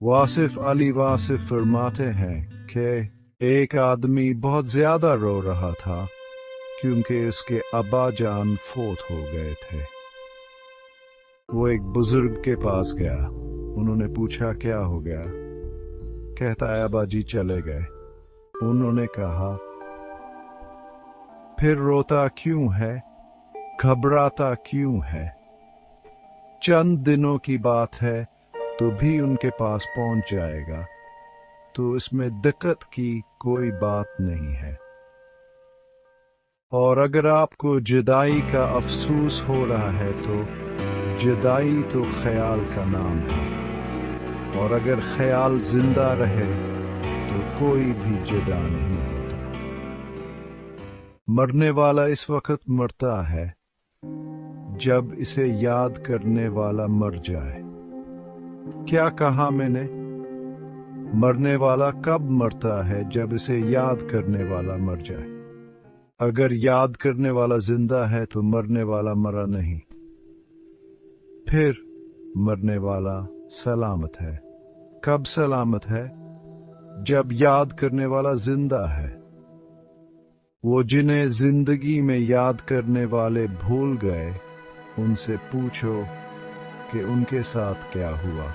वासिफ अली वासिफ फरमाते हैं कि एक आदमी बहुत ज्यादा रो रहा था क्योंकि उसके अब्बा जान फोत हो गए थे। वो एक बुजुर्ग के पास गया। उन्होंने पूछा क्या हो गया। कहता है अब्बा जी चले गए। उन्होंने कहा फिर रोता क्यों है, घबराता क्यों है? चंद दिनों की बात है तो भी उनके पास पहुंच जाएगा, तो इसमें दिक्कत की कोई बात नहीं है। और अगर आपको जुदाई का अफसोस हो रहा है तो जुदाई तो ख्याल का नाम है, और अगर ख्याल जिंदा रहे तो कोई भी जुदा नहीं होता। मरने वाला इस वक्त मरता है जब इसे याद करने वाला मर जाए। क्या कहा मैंने? मरने वाला कब मरता है? जब इसे याद करने वाला मर जाए। अगर याद करने वाला जिंदा है तो मरने वाला मरा नहीं। फिर मरने वाला सलामत है। कब सलामत है? जब याद करने वाला जिंदा है। वो जिन्हें जिंदगी में याद करने वाले भूल गए, उनसे पूछो कि उनके साथ क्या हुआ।